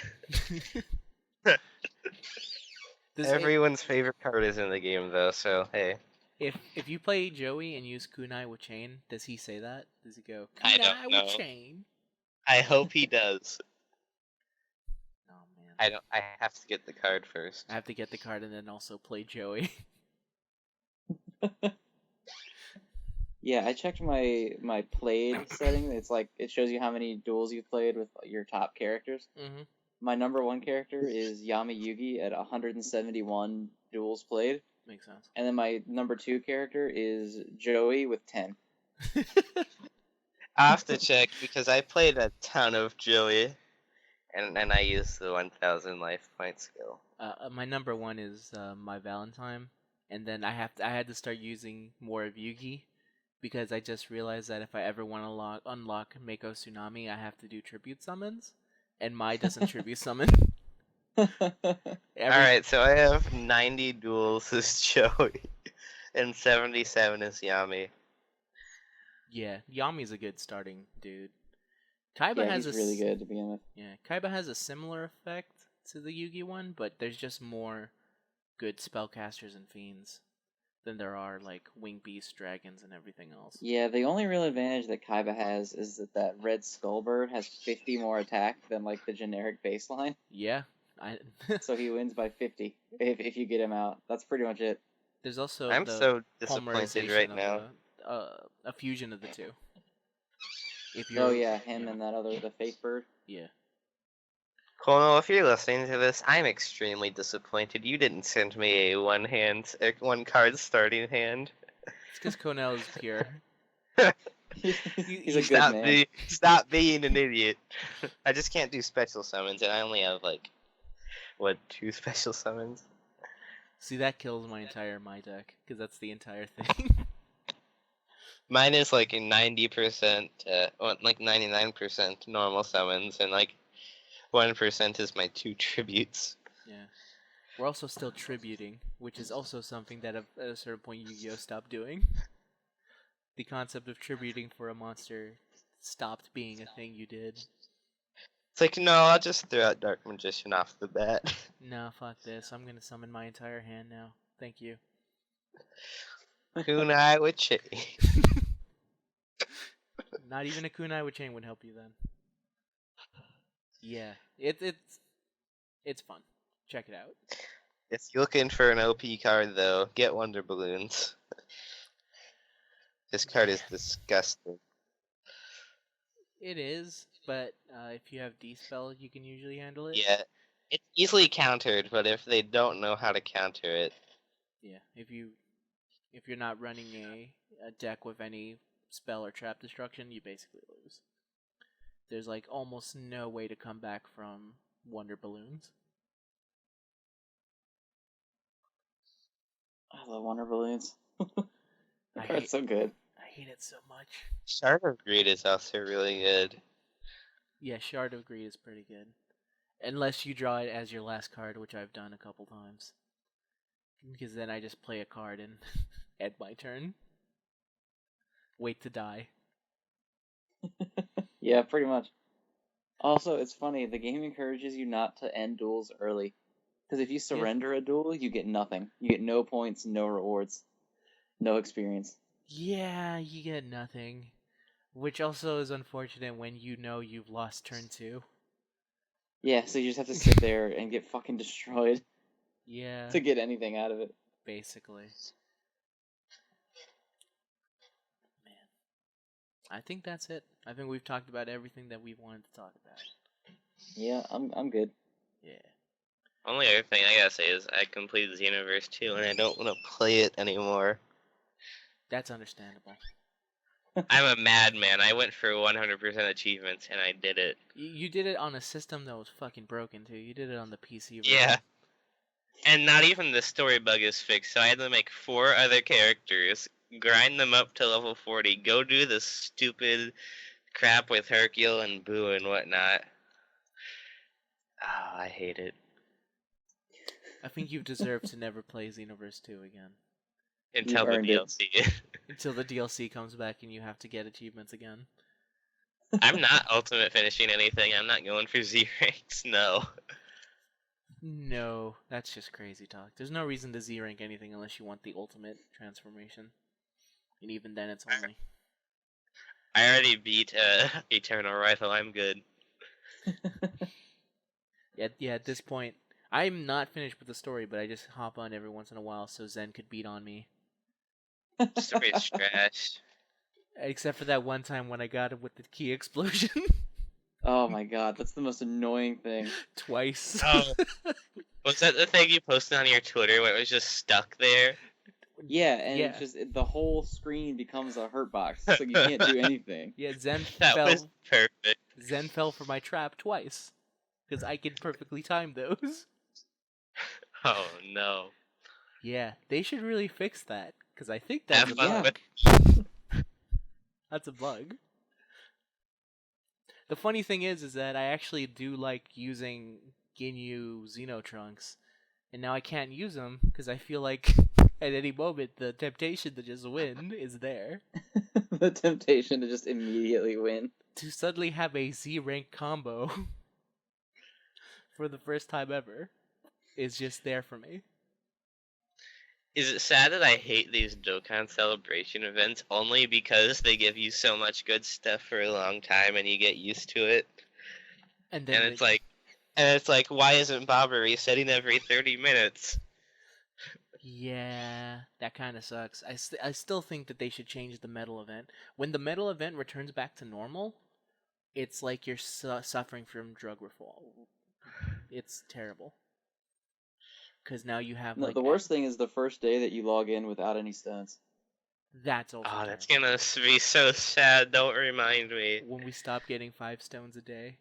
A: Does
B: Everyone's favorite card is in the game, though, so hey.
A: if you play Joey and use Kunai with chain, does he say that? Does he go
B: I
A: Kunai
B: don't know.
A: with chain?
B: I hope he does.
A: Oh man.
B: I have to get the card first.
A: I have to get the card and then also play Joey.
H: Yeah, I checked my played setting. It's like it shows you how many duels you've played with your top characters.
A: Mm-hmm.
H: My number one character is Yami Yugi at 171 duels played,
A: Makes sense.
H: and then my number two character is Joey with 10.
B: I have to check because I played a ton of Joey, and I used the 1,000 life point skill.
A: My number one is my Valentine, and then I had to start using more of Yugi, because I just realized that if I ever want to unlock Mako Tsunami, I have to do tribute summons, and Mai doesn't tribute summon.
B: Alright, so I have 90 duels as Joey, and 77 as Yami.
A: Yeah, Yami's a good starting dude. Kaiba
H: Yeah,
A: has
H: he's really good to begin with.
A: Yeah, Kaiba has a similar effect to the Yugi one, but there's just more good spellcasters and fiends than there are like wing beasts, dragons, and everything else.
H: Yeah, the only real advantage that Kaiba has is that red skullbird has 50 more attack than like the generic baseline.
A: Yeah,
H: So he wins by 50 if you get him out. That's pretty much it.
A: There's also
B: I'm
A: the
B: so disappointed
A: polymerization
B: right
A: of
B: now.
A: a fusion of the two.
H: Oh yeah, him and that other, the fake bird.
A: Yeah.
B: Kono, if you're listening to this, I'm extremely disappointed. You didn't send me a one card starting hand.
A: It's because Konel is pure.
H: He's a good man.
B: Stop being an idiot. I just can't do special summons, and I only have like, 2 special summons?
A: See, that kills my entire my deck, because that's the entire thing.
B: Mine is like 90%, like 99% normal summons, and like 1% is my 2 tributes.
A: Yeah. We're also still tributing, which is also something that at a certain point Yu-Gi-Oh! Stopped doing. The concept of tributing for a monster stopped being a thing you did.
B: It's like, no, I'll just throw out Dark Magician off the bat.
A: No, fuck this. I'm gonna summon my entire hand now. Thank you.
B: Kunai with chain.
A: Not even a kunai with chain would help you then. Yeah, it's fun. Check it out.
B: If you're looking for an OP card, though, get Wonder Balloons. This card is disgusting.
A: It is, but if you have D-Spell, you can usually handle it.
B: Yeah, it's easily countered, but if they don't know how to counter it...
A: Yeah, if you're not running a deck with any spell or trap destruction, you basically lose. There's like almost no way to come back from Wonder Balloons.
H: I love Wonder Balloons.
A: I
H: It's so good.
A: I hate it so much.
B: Shard of Greed is also really good.
A: Yeah, Shard of Greed is pretty good. Unless you draw it as your last card, which I've done a couple times. Because then I just play a card and end my turn. Wait to die.
H: Yeah, pretty much. Also, it's funny, the game encourages you not to end duels early. Because if you surrender a duel, you get nothing. You get no points, no rewards, no experience.
A: Yeah, you get nothing. Which also is unfortunate when you know you've lost turn 2.
H: Yeah, so you just have to sit there and get fucking destroyed
A: Yeah,
H: to get anything out of it.
A: basically. Man. I think that's it. I think we've talked about everything that we wanted to talk about.
H: Yeah, I'm good.
A: Yeah.
B: Only other thing I gotta say is I completed Xenoverse 2 and I don't want to play it anymore.
A: That's understandable.
B: I'm a madman. I went for 100% achievements and I did it.
A: You did it on a system that was fucking broken, too. You did it on the PC version.
B: Yeah. And not even the story bug is fixed, so I had to make 4 other characters, grind them up to level 40, go do the stupid crap with Hercule and Boo and whatnot. Oh, I hate it.
A: I think you deserve to never play Xenoverse 2 again.
B: Until the
H: earned it.
B: DLC.
A: Until the DLC comes back and you have to get achievements again.
B: I'm not ultimate finishing anything. I'm not going for Z ranks. No.
A: No, that's just crazy talk. There's no reason to Z rank anything unless you want the ultimate transformation. And even then, it's only.
B: I already beat Eternal Rifle. I'm good.
A: Yeah, at this point, I'm not finished with the story, but I just hop on every once in a while so Zen could beat on me.
B: Story's trash.
A: Except for that one time when I got it with the key explosion.
H: Oh my god, that's the most annoying thing.
A: Twice.
B: Oh. Was that the thing you posted on your Twitter where it was just stuck there?
H: Yeah, and
A: Yeah.
H: the whole screen becomes a hurt box, so you can't do anything.
A: Yeah, Zen
B: That
A: fell.
B: was perfect.
A: Zen fell for my trap twice. Because I can perfectly time those.
B: Oh no.
A: Yeah, they should really fix that. Because I think that's
B: Have
A: a
B: fun
A: bug.
B: with
A: That's a bug. The funny thing is that I actually do like using Ginyu Xenotrunks. And now I can't use them because I feel like at any moment the temptation to just win is there.
H: The temptation to just immediately win.
A: To suddenly have a Z rank combo for the first time ever is just there for me.
B: Is it sad that I hate these Dokkan celebration events only because they give you so much good stuff for a long time and you get used to it?
A: And then
B: And it's like, why isn't Bobber resetting every 30 minutes?
A: yeah, that kind of sucks. I still think that they should change the medal event. When the medal event returns back to normal, it's like you're suffering from drug withdrawal. It's terrible. Because now you have
H: No,
A: like
H: the worst thing is the first day that you log in without any stones.
A: That's also
B: Oh, that's
A: terrible.
B: gonna be so sad. Don't remind me.
A: When we stop getting 5 stones a day.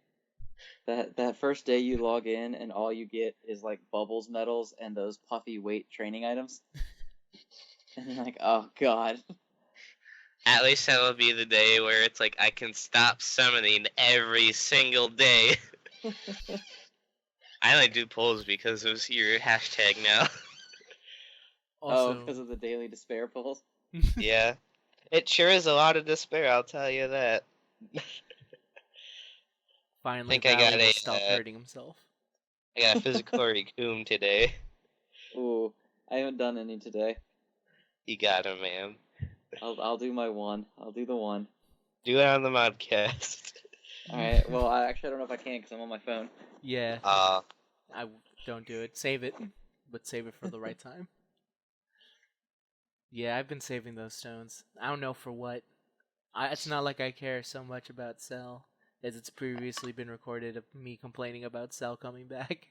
H: That first day you log in and all you get is like bubbles medals and those puffy weight training items. And you're like, oh god.
B: At least that'll be the day where it's like I can stop summoning every single day. I only do polls because it was your hashtag now.
A: Also,
H: Oh, because of the daily despair pulls.
B: Yeah. It sure is a lot of despair, I'll tell you that.
A: finally
B: think I got
A: Valley will
B: a,
A: stop hurting himself.
B: I got a physical Recoom today.
H: Ooh, I haven't done any today.
B: You got him, man.
H: I'll do my one. I'll do the one.
B: Do it on the Modcast.
H: Alright, well, I don't know if I can because I'm on my phone.
A: Yeah,
B: Uh,
A: I don't do it. Save it, but save it for the right time. Yeah, I've been saving those stones. I don't know for what. It's not like I care so much about Cell, as it's previously been recorded of me complaining about Cell coming back.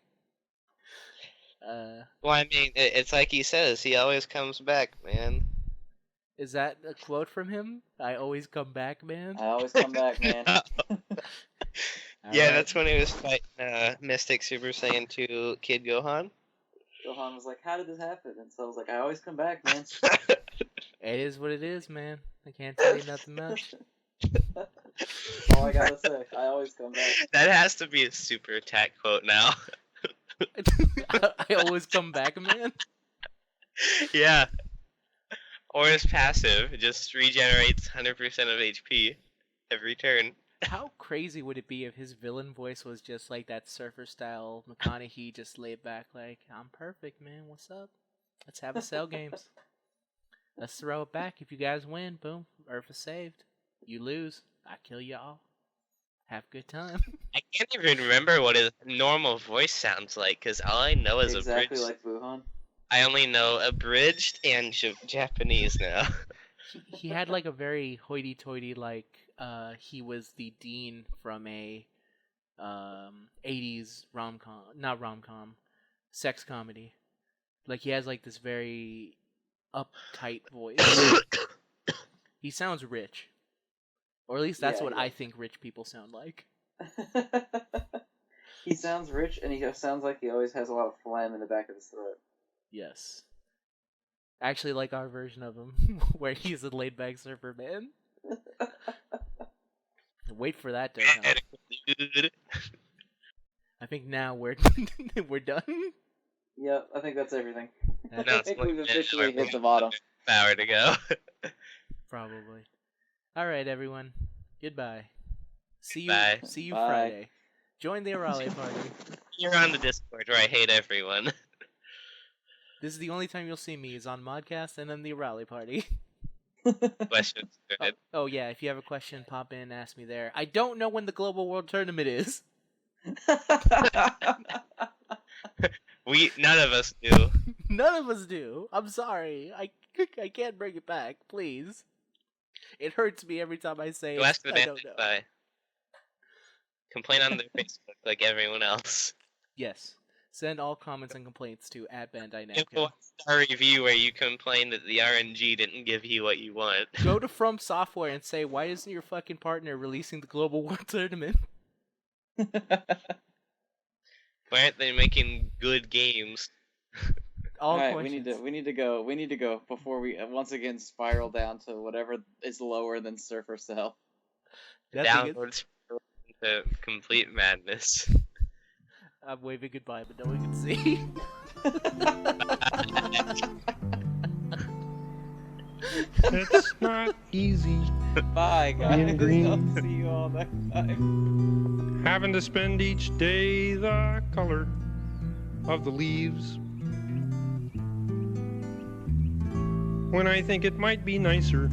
B: well, I mean, it's like he says, he always comes back, man.
A: Is that a quote from him? I always come back, man.
H: I always come back, man.
B: Yeah,
A: Alright.
B: that's when he was fighting Mystic Super Saiyan 2 Kid Gohan.
H: Gohan was like, how did this happen? And so I was like, I always come back, man.
A: It is what it is, man. I can't tell you nothing much.
H: That's all I gotta say. I always come back.
B: That has to be a super attack quote now.
A: I always come back, man.
B: Yeah. Or his passive, it just regenerates 100% of HP every turn.
A: How crazy would it be if his villain voice was just like that surfer style McConaughey, just laid back like, I'm perfect, man, what's up? Let's have a Cell games. Let's throw it back. If you guys win, boom, Earth is saved. You lose, I kill y'all. Have a good time.
B: I can't even remember what his normal voice sounds like, because all I know is
H: Exactly
B: abridged.
H: like Wuhan.
B: I only know abridged and Japanese now.
A: He had like a very hoity-toity, like, he was the dean from a 80s rom-com, not rom-com, sex comedy. Like, he has like this very uptight voice. He sounds rich. Or at least that's
H: Yeah,
A: what
H: yeah.
A: I think rich people sound like.
H: He sounds rich, and he sounds like he always has a lot of phlegm in the back of his throat.
A: Yes. Actually, like our version of him, where he's a laid-back surfer man. Wait for that to come.
B: Dude.
A: I think now we're we're done.
H: Yep, I think that's everything.
A: That's
B: No,
H: I
B: it's
H: think
B: like
H: we've
B: an
H: officially
B: hour.
H: hit the bottom.
B: Hour to go.
A: probably. All right, everyone. Goodbye. See you.
B: Bye.
A: See you
H: Bye.
A: Friday. Join the Arale party.
B: You're on the Discord where I hate everyone.
A: This is the only time you'll see me is on Modcast and then the Arale party.
B: Questions good.
A: Oh yeah, if you have a question, pop in, ask me there. I don't know when the Global World Tournament is.
B: None of us do.
A: None of us do. I'm sorry. I can't bring it back. Please. It hurts me every time I say
B: Go ask the
A: I don't know.
B: Bye. Complain on their Facebook like everyone else.
A: Yes. Send all comments and complaints to
B: Give a
A: @BandaiNamco.
B: 1-star review where you complain that the RNG didn't give you what you want.
A: Go to From Software and say, why isn't your fucking partner releasing the Global World Tournament?
B: Why aren't they making good games?
A: All
H: Alright,
A: questions.
H: we need to go before we once again spiral down to whatever is lower than Surfer Cell.
A: That's a good-
B: Downloads into complete madness.
A: I'm waving goodbye, but no one can see.
F: It's not easy
H: Bye, guys.
F: Being green.
H: I'll see you all next time.
F: having to spend each day the color of the leaves. When I think it might be nicer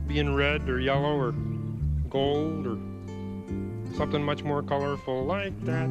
F: being red or yellow or gold or something much more colorful like that.